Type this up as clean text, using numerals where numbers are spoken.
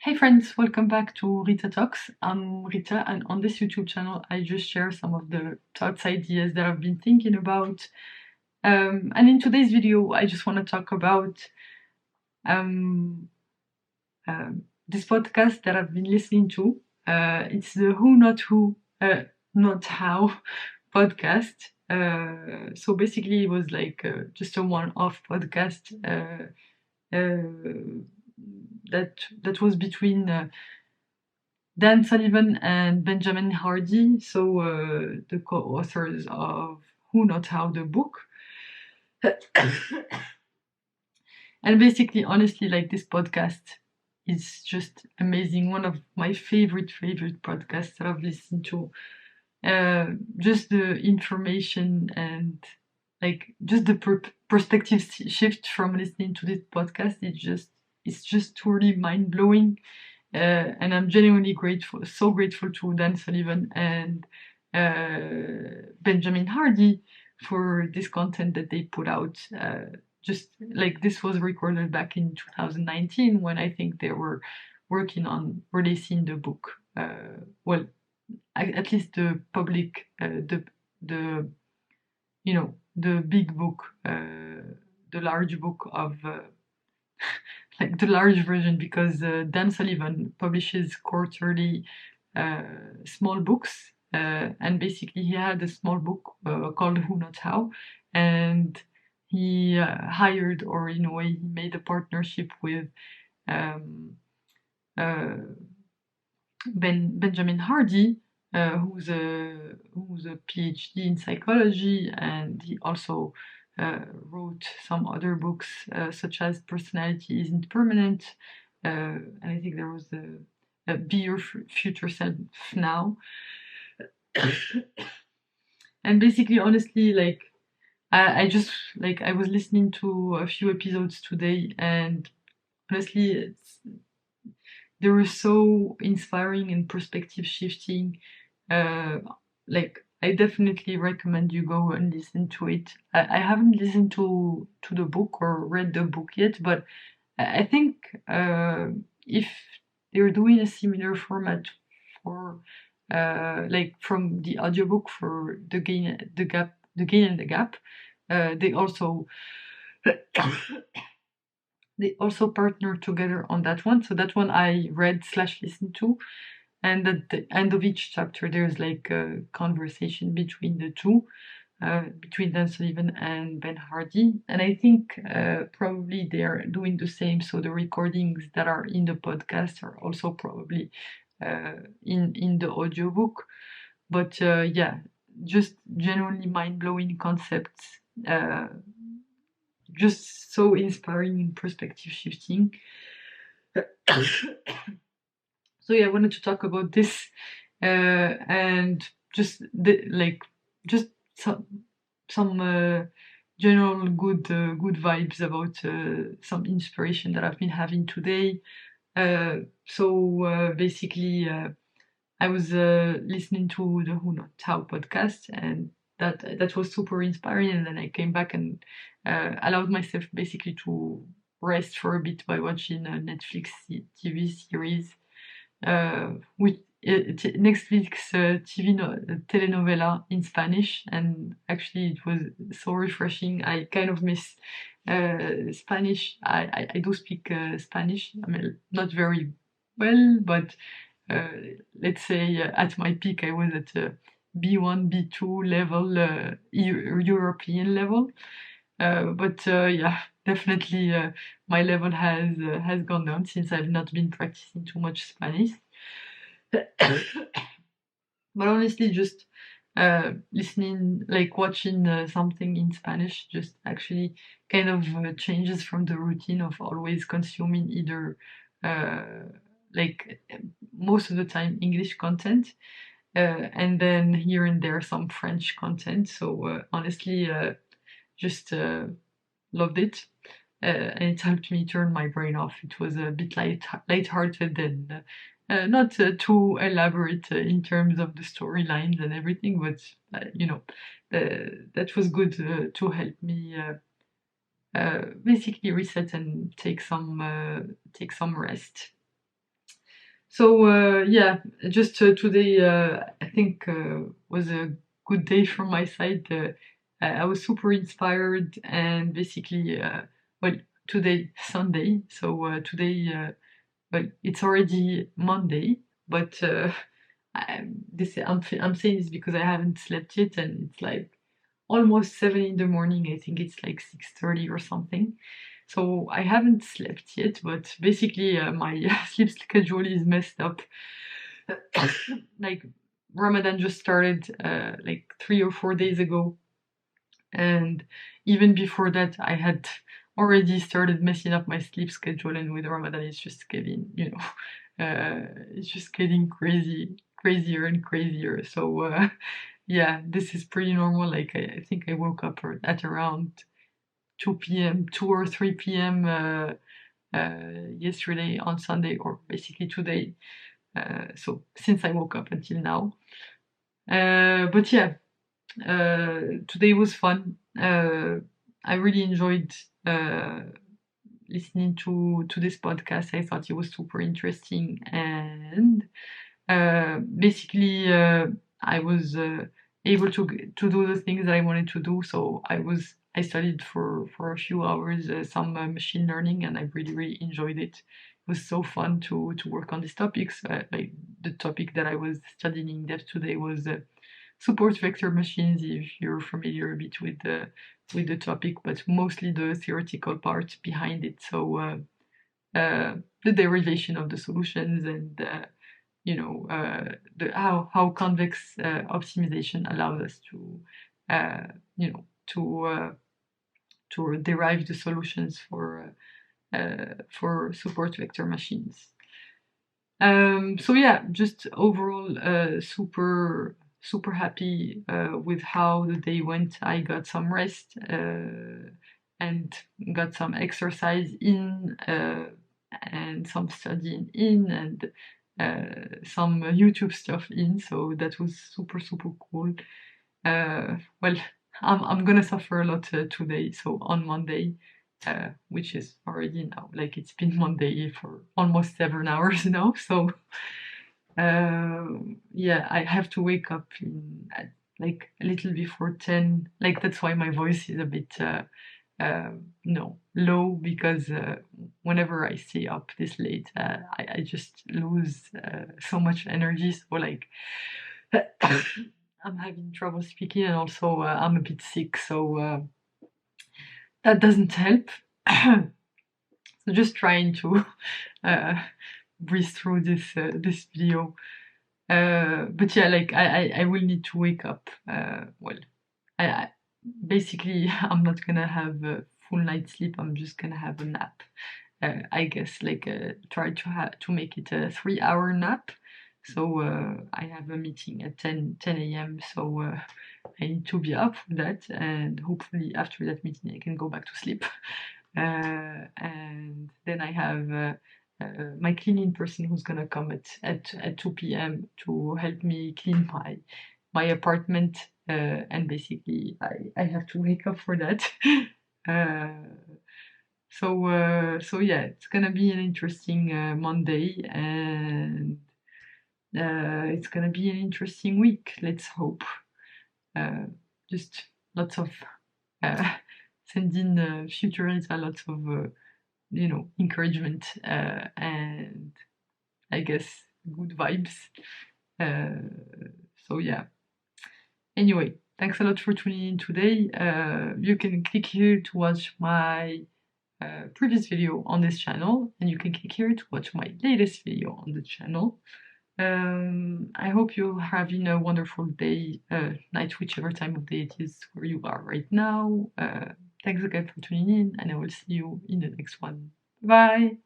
Hey friends, welcome back to Rita Talks. I'm Rita, and on this YouTube channel, I just share some of the thoughts, ideas that I've been thinking about. And in today's video, I just want to talk about um, this podcast that I've been listening to. It's the Who Not Who, Not How podcast. So basically, it was like just a one-off podcast that was between Dan Sullivan and Benjamin Hardy, so the co-authors of Who Not How, the book. And basically, honestly, like this podcast is just amazing. One of my favorite podcasts that I've listened to. Just the information and like just the perspective shift from listening to this podcast. It's just totally mind blowing. And I'm genuinely grateful, so grateful to Dan Sullivan and Benjamin Hardy for this content that they put out. Just like this was recorded back in 2019 when I think they were working on releasing the book. Well, at least the public, the the big book, the large book of like the large version, because Dan Sullivan publishes quarterly small books, and basically he had a small book called Who Not How, and he hired, or in a way he made a partnership with um, uh, Benjamin Hardy, who's a PhD in psychology, and he also wrote some other books such as Personality Isn't Permanent, and I think there was a Be Your Future Self Now. And basically, honestly, like I just like I was listening to a few episodes today, and honestly, they were so inspiring and perspective shifting. Like I definitely recommend you go and listen to it. I haven't listened to the book or read the book yet, but I think if they're doing a similar format for like from the audiobook for the gain and the gap, they also partner together on that one. So that one I read / listened to, and at the end of each chapter there's like a conversation between the two, between Dan Sullivan and Ben Hardy, and I think probably they're doing the same. So the recordings that are in the podcast are also probably in the audiobook. But yeah, just genuinely mind-blowing concepts, just so inspiring and perspective shifting. So yeah, I wanted to talk about this, and just just some general good vibes about some inspiration that I've been having today. So basically, I was listening to the Who Not How podcast, and that was super inspiring. And then I came back and allowed myself basically to rest for a bit by watching a Netflix TV series, with Netflix TV telenovela in Spanish, and actually it was so refreshing. I kind of miss Spanish. I do speak Spanish. I mean, not very well, but uh, let's say at my peak I was at B1, B2 level, European level. But yeah, definitely my level has gone down since I've not been practicing too much Spanish. But honestly, just listening, like watching something in Spanish, just actually kind of changes from the routine of always consuming either like most of the time English content, and then here and there some French content. So honestly, just loved it. And it helped me turn my brain off. It was a bit light-hearted and not too elaborate in terms of the storylines and everything, but that was good to help me basically reset and take some rest. Yeah, just today I think was a good day from my side. I was super inspired, and basically, well, today Sunday, so today, well, it's already Monday, but I'm saying this because I haven't slept yet, and it's like almost 7 in the morning. I think it's like 6:30 or something. So I haven't slept yet, but basically my sleep schedule is messed up. Like Ramadan just started like 3 or 4 days ago, and even before that, I had already started messing up my sleep schedule. And with Ramadan, it's just getting, it's just getting crazier and crazier. So yeah, this is pretty normal. Like I think I woke up at around 2 p.m., 2 or 3 p.m. Yesterday on Sunday, or basically today. So since I woke up until now. But yeah, today was fun. I really enjoyed uh, listening to this podcast. I thought it was super interesting, and basically, I was able to do the things that I wanted to do. So I studied for a few hours some machine learning, and I really enjoyed it. It was so fun to work on these topics. Like the topic that I was studying in depth today was support vector machines, if you're familiar a bit with the topic, but mostly the theoretical part behind it. So the derivation of the solutions, and the how convex optimization allows us to uh, you know to derive the solutions for support vector machines. So yeah, just overall, super happy with how the day went. I got some rest and got some exercise in, and some studying in, and some YouTube stuff in. So that was super cool. Well, I'm gonna suffer a lot today. So on Monday, which is already now, like it's been Monday for almost 7 hours now. So yeah, I have to wake up at like a little before 10. Like that's why my voice is a bit no low, because whenever I stay up this late, I just lose so much energy. So like I'm having trouble speaking, and also I'm a bit sick, so that doesn't help. So just trying to uh, breeze through this video. But yeah, like I will need to wake up. Well, I basically I'm not gonna have a full night sleep. I'm just gonna have a nap. I guess like try to make it a 3 hour nap. So I have a meeting at 10 a.m. So I need to be up for that, and hopefully after that meeting I can go back to sleep. And then I have my cleaning person who's gonna come at 2 p.m. to help me clean my apartment, and basically I have to wake up for that. So yeah, it's gonna be an interesting Monday, and it's gonna be an interesting week. Let's hope. Uh, just lots of uh, sending Futurita lots of encouragement, and I guess good vibes. So yeah. Anyway, thanks a lot for tuning in today. You can click here to watch my previous video on this channel, and you can click here to watch my latest video on the channel. I hope you're having a wonderful day, night, whichever time of day it is where you are right now. Thanks again for tuning in, and I will see you in the next one. Bye!